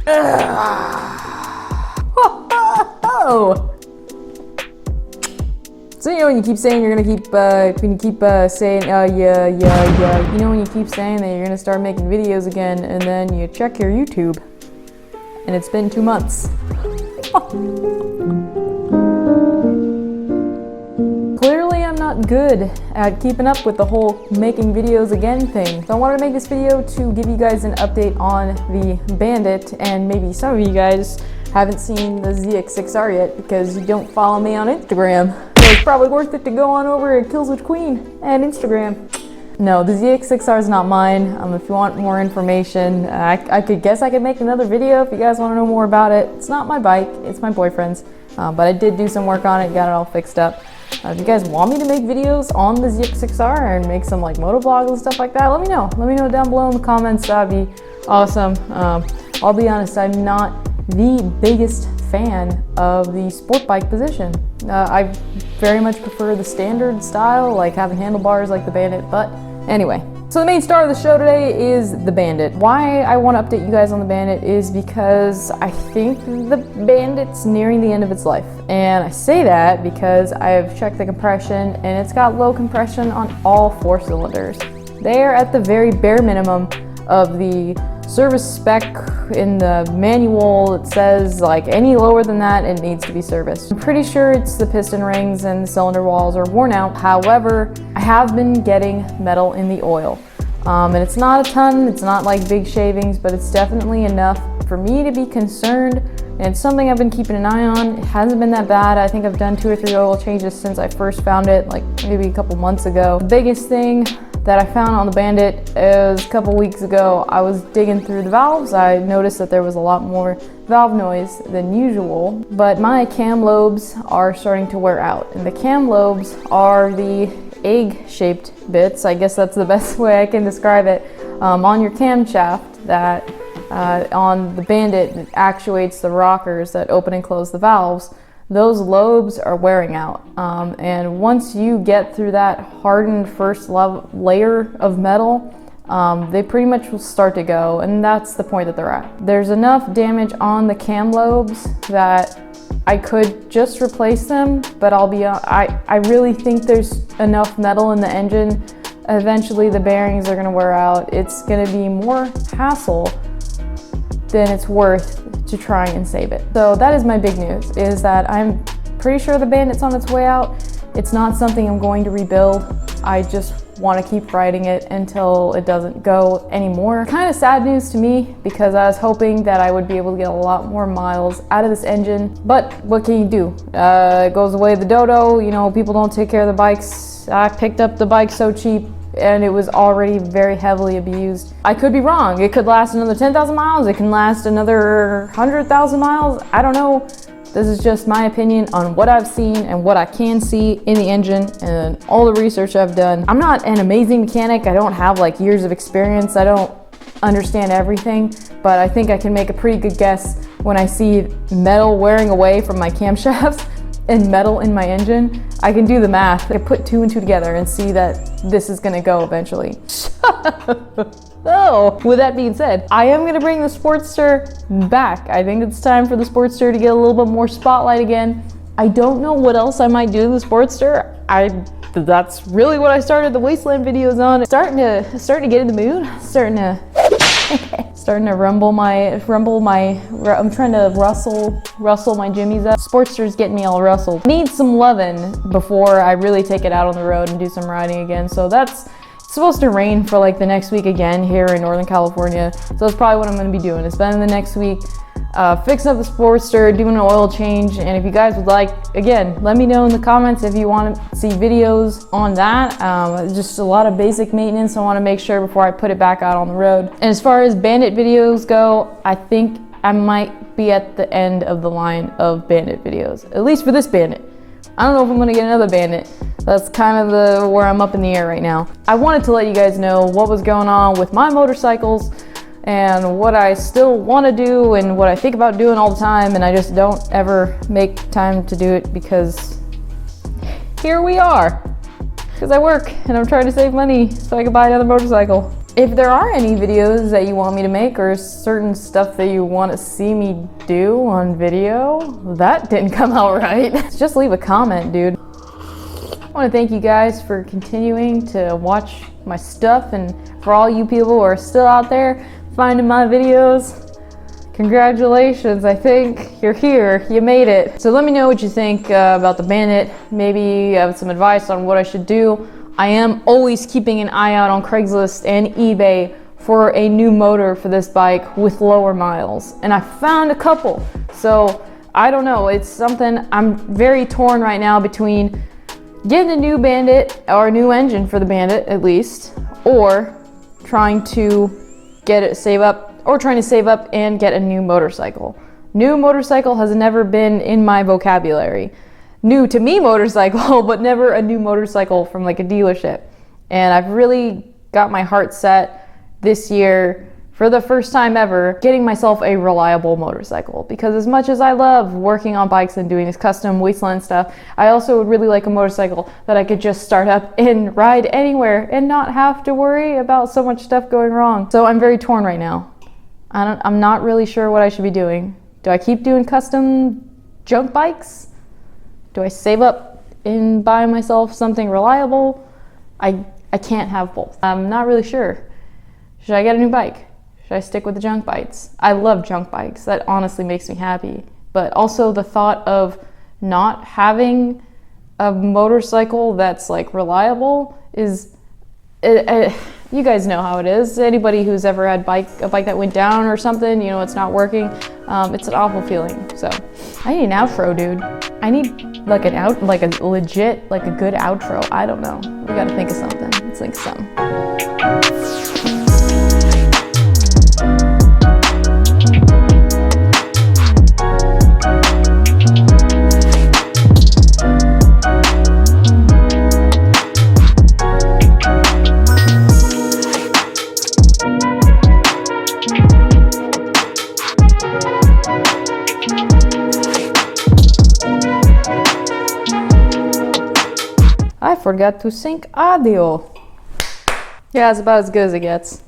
So you know when you keep saying you're gonna keep saying yeah, you know when you keep saying that you're gonna start making videos again, and then you check your YouTube and it's been 2 months. Clearly I'm not good at keeping up with the whole making videos again thing. So I wanted to make this video to give you guys an update on the Bandit, and maybe some of you guys haven't seen the ZX6R yet because you don't follow me on Instagram. So it's probably worth it to go on over to Killswitch Queen and Instagram. No, the ZX6R is not mine. If you want more information, I could make another video if you guys want to know more about it. It's not my bike, it's my boyfriend's. But I did do some work on it, got it all fixed up. If you guys want me to make videos on the ZX6R and make some like motovlogs and stuff like that, let me know. Let me know down below in the comments. That'd be awesome. I'll be honest, I'm not the biggest fan of the sport bike position. I very much prefer the standard style, like having handlebars like the Bandit, but anyway. So the main star of the show today is the Bandit. Why I want to update you guys on the Bandit is because I think the Bandit's nearing the end of its life. And I say that because I have checked the compression and it's got low compression on all 4 cylinders. They are at the very bare minimum of the service spec. In the manual it says like any lower than that it needs to be serviced. I'm pretty sure it's the piston rings and the cylinder walls are worn out. However, I have been getting metal in the oil. And it's not a ton, it's not like big shavings, but it's definitely enough for me to be concerned. And it's something I've been keeping an eye on. It hasn't been that bad. I think I've done 2 or 3 oil changes since I first found it, like maybe a couple months ago. The biggest thing that I found on the Bandit is a couple weeks ago. I was digging through the valves. I noticed that there was a lot more valve noise than usual, but my cam lobes are starting to wear out. And the cam lobes are the egg-shaped bits, I guess that's the best way I can describe it, on your camshaft that on the Bandit it actuates the rockers that open and close the valves. Those lobes are wearing out, and once you get through that hardened first layer of metal, they pretty much will start to go, and that's the point that they're at. There's enough damage on the cam lobes that I could just replace them, but I really think there's enough metal in the engine. Eventually the bearings are going to wear out. It's going to be more hassle than it's worth to try and save it. So that is my big news, is that I'm pretty sure the Bandit's on its way out. It's not something I'm going to rebuild. I just want to keep riding it until it doesn't go anymore. Kind of sad news to me because I was hoping that I would be able to get a lot more miles out of this engine, but what can you do? It goes the way of the dodo. You know, people don't take care of the bikes. I picked up the bike so cheap and it was already very heavily abused. I could be wrong. It could last another 10,000 miles. It can last another 100,000 miles. I don't know. This is just my opinion on what I've seen and what I can see in the engine and all the research I've done. I'm not an amazing mechanic. I don't have like years of experience. I don't understand everything, but I think I can make a pretty good guess when I see metal wearing away from my camshafts and metal in my engine. I can do the math. I can put 2 and 2 together and see that this is gonna go eventually. So, with that being said, I am gonna bring the Sportster back. I think it's time for the Sportster to get a little bit more spotlight again. I don't know what else I might do to the Sportster. That's really what I started the Wasteland videos on. Starting to get in the mood. Starting to rumble my, I'm trying to rustle my jimmies up. Sportster's getting me all rustled. Need some loving before I really take it out on the road and do some riding again. So it's supposed to rain for like the next week again here in Northern California. So that's probably what I'm gonna be doing, is spending the next week fixing up the Sportster, doing an oil change. And if you guys would like, again, let me know in the comments if you want to see videos on that. Just a lot of basic maintenance I want to make sure before I put it back out on the road. And as far as Bandit videos go, I think I might be at the end of the line of Bandit videos, at least for this Bandit. I don't know if I'm going to get another Bandit. That's kind of where I'm up in the air right now. I wanted to let you guys know what was going on with my motorcycles and what I still want to do and what I think about doing all the time, and I just don't ever make time to do it because here we are. Because I work and I'm trying to save money so I can buy another motorcycle. If there are any videos that you want me to make or certain stuff that you want to see me do on video, that didn't come out right. Just leave a comment, dude. I want to thank you guys for continuing to watch my stuff, and for all you people who are still out there finding my videos, congratulations. I think you're here, you made it. So let me know what you think about the Bandit. Maybe you have some advice on what I should do. I am always keeping an eye out on Craigslist and eBay for a new motor for this bike with lower miles, and I found a couple. So I don't know, it's something I'm very torn right now between getting a new Bandit, or a new engine for the Bandit at least, or trying to save up and get a new motorcycle. New motorcycle has never been in my vocabulary. New to me motorcycle, but never a new motorcycle from like a dealership. And I've really got my heart set this year, for the first time ever, getting myself a reliable motorcycle. Because as much as I love working on bikes and doing this custom wasteland stuff, I also would really like a motorcycle that I could just start up and ride anywhere and not have to worry about so much stuff going wrong. So I'm very torn right now. I'm not really sure what I should be doing. Do I keep doing custom junk bikes? Do I save up and buy myself something reliable? I can't have both. I'm not really sure. Should I get a new bike? Should I stick with the junk bikes? I love junk bikes. That honestly makes me happy. But also the thought of not having a motorcycle that's like reliable is, you guys know how it is. Anybody who's ever had a bike that went down or something, you know, it's not working. It's an awful feeling. So I need an outro, dude. I need like a legit, like a good outro. I don't know. We gotta think of something. Let's think of something. I forgot to sync audio. Yeah, it's about as good as it gets.